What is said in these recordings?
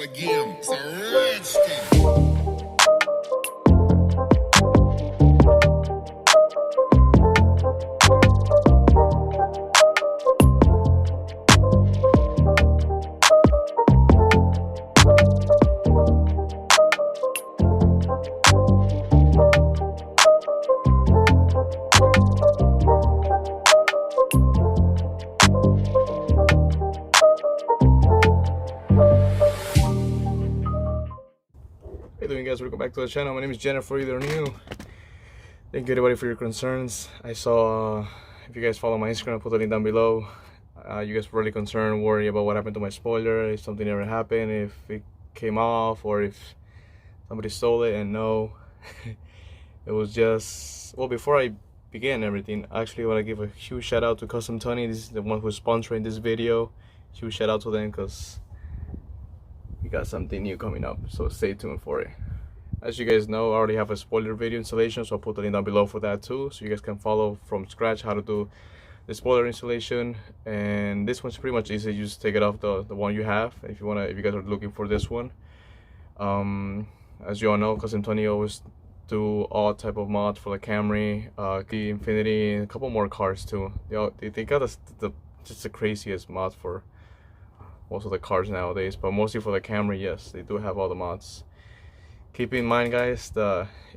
again. It's a redskin. Hey doing guys, welcome back to the channel. My name is Jennifer, either new. Thank you everybody for your concerns. I saw if you guys follow my Instagram, I'll put the link down below. You guys were really concerned, worried about what happened to my spoiler, if something ever happened, if it came off, or if somebody stole it. And no, it was just, well, before I begin everything, I actually want to give a huge shout out to Cuztomtuning. This is the one who's sponsoring this video. Huge shout out to them because we got something new coming up, so stay tuned for it. As you guys know, I already have a spoiler video installation, so I'll put the link down below for that too, so you guys can follow from scratch how to do the spoiler installation. And this one's pretty much easy. You just take it off the one you have if you guys are looking for this one. As you all know, Cuztomtuning always do all type of mods for the Camry, the Infinity, and a couple more cars too. They got just the craziest mods for most of the cars nowadays, but mostly for the Camry. Yes, they do have all the mods. Keep in mind guys,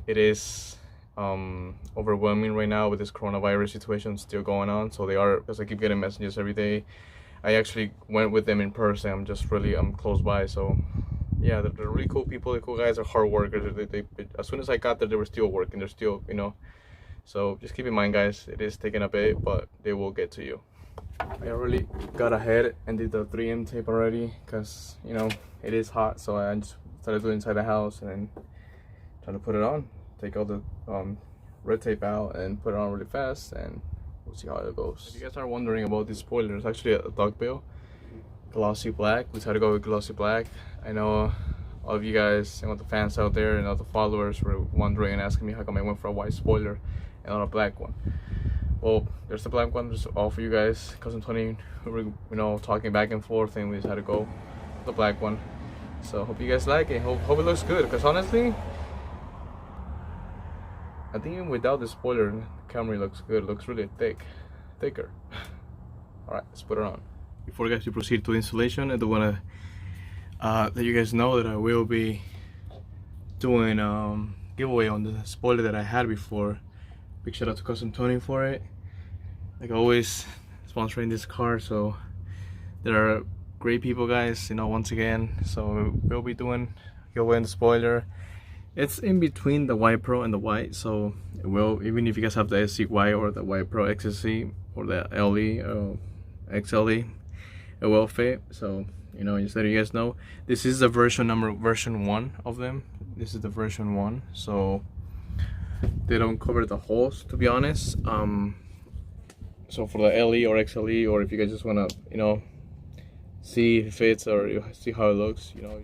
it is overwhelming right now with this coronavirus situation still going on, so they are, because I keep getting messages every day. I actually went with them in person. I'm close by, so yeah, they're really cool people. The cool guys are hard workers. They as soon as I got there, they were still working. They're still, you know, so just keep in mind guys, it is taking a bit, but they will get to you. I already got ahead and did the 3M tape already because, you know, it is hot, so I just started doing inside the house and then trying to put it on. Take all the red tape out and put it on really fast, and we'll see how it goes. If you guys are wondering about this spoiler, it's actually a duckbill, glossy black. We decided to go with glossy black. I know all of you guys and all the fans out there and all the followers were wondering and asking me how come I went for a white spoiler and not a black one. Well, there's the black one, just all for you guys. Cuztomtuning, we were, you know, talking back and forth, and we decided to go with the black one. So hope you guys like it. Hope it looks good. Because honestly, I think even without the spoiler, the Camry looks good. It looks really thicker. All right, let's put it on. Before guys we proceed to the installation, I do want to let you guys know that I will be doing giveaway on the spoiler that I had before. Big shout out to Cuztomtuning for it. Like always, sponsoring this car, so there are great people guys, you know, once again. So we'll be doing giveaway on the spoiler. It's in between the White Pro and the white, so it will, even if you guys have the SC White or the White Pro XSC or the LE XLE, it will fit. So, you know, just let you guys know, this is the version 1 of them. This is the version 1, so they don't cover the holes, to be honest. So for the LE or XLE, or if you guys just want to, you know, see if it fits or see how it looks, you know.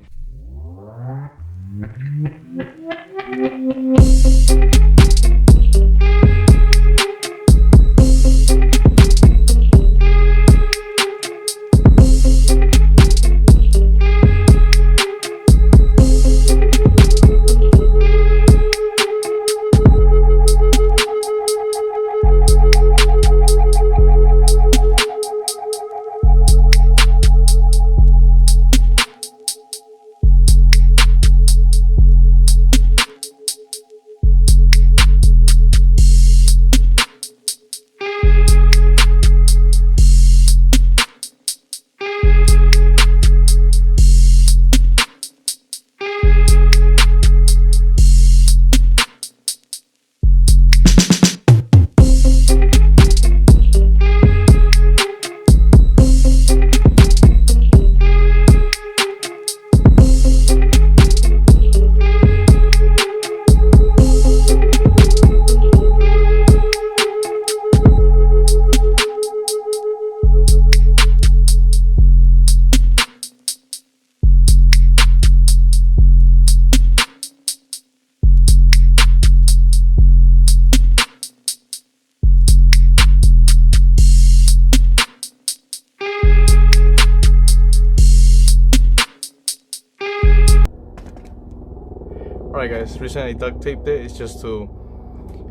guys. The reason I duct taped it is just to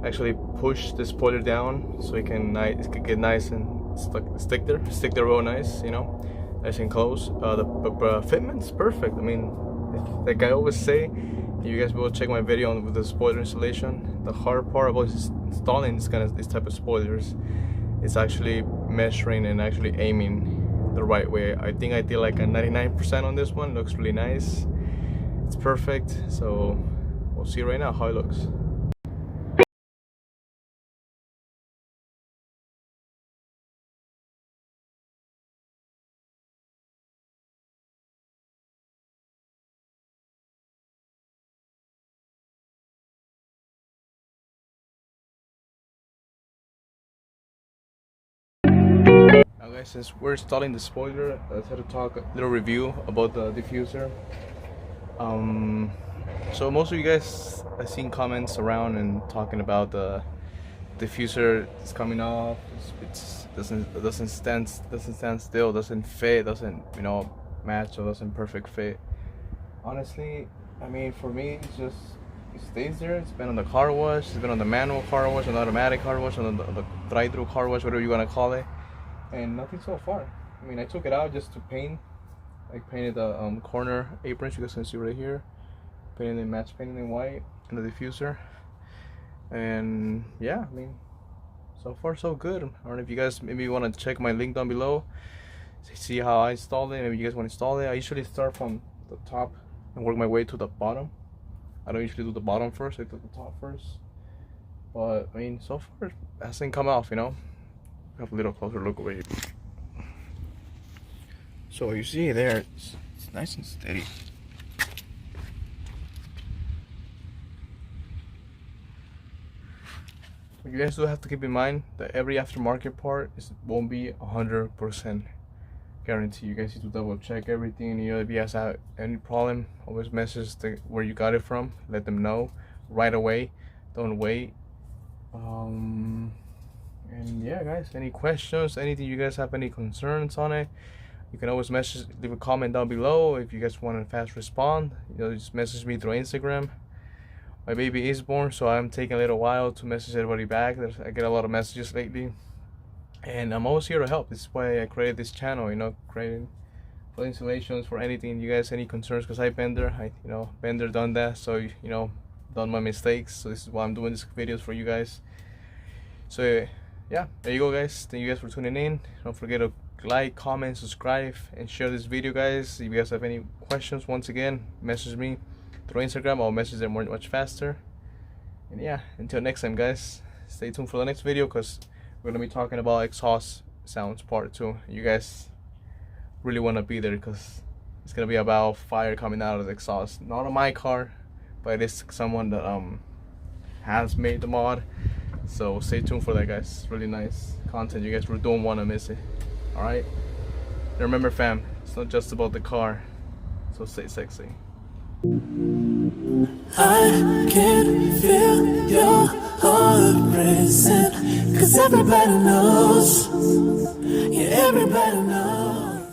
actually push the spoiler down so it can get nice and stick there real nice, you know, nice and close. The fitment's perfect. I mean, like I always say, you guys will check my video on with the spoiler installation. The hard part about installing this type of spoilers is actually measuring and actually aiming the right way. I think I did like a 99% on this one. Looks really nice. It's perfect. So we'll see right now how it looks. Now guys, since we're installing the spoiler, let's have to talk a little review about the diffuser. So most of you guys, I've seen comments around and talking about the diffuser is coming off. It doesn't stand still, doesn't fit, doesn't, you know, match, or doesn't perfect fit. Honestly, I mean, for me, it stays there. It's been on the car wash, it's been on the manual car wash, on the automatic car wash, on the drive-through car wash, whatever you wanna call it, and nothing so far. I mean, I took it out just to paint. I painted the corner aprons, you guys can see right here. Painted in white, and the diffuser. And yeah, I mean, so far so good. I don't know if you guys maybe want to check my link down below, see how I installed it. Maybe you guys want to install it. I usually start from the top and work my way to the bottom. I don't usually do the bottom first, I do the top first. But I mean, so far it hasn't come off, you know. Have a little closer look over here. So you see there, it's nice and steady. But you guys do have to keep in mind that every aftermarket part won't be 100% guarantee. You guys need to double check everything. You know, if you guys have any problem, always message where you got it from. Let them know right away. Don't wait. And yeah, guys, any questions, anything you guys have any concerns on it, you can always leave a comment down below. If you guys want to fast respond, you know, just message me through Instagram. My baby is born, so I'm taking a little while to message everybody back. I get a lot of messages lately, and I'm always here to help. This is why I created this channel, you know, creating for installations, for anything. You guys any concerns, because I've been there. You know, been there, done that. So you know, done my mistakes. So this is why I'm doing these videos for you guys. So yeah, there you go, guys. Thank you guys for tuning in. Don't forget to like, comment, subscribe, and share this video, guys. If you guys have any questions, once again, message me through Instagram. I'll message them much faster. And yeah, until next time, guys, stay tuned for the next video, because we're gonna be talking about exhaust sounds part 2. You guys really want to be there, because it's gonna be about fire coming out of the exhaust. Not on my car, but it is someone that has made the mod. So stay tuned for that, guys. It's really nice content. You guys don't want to miss it. Alright, remember, fam, it's not just about the car, so stay sexy. I can feel your heart racing, 'cause everybody knows, yeah, everybody knows.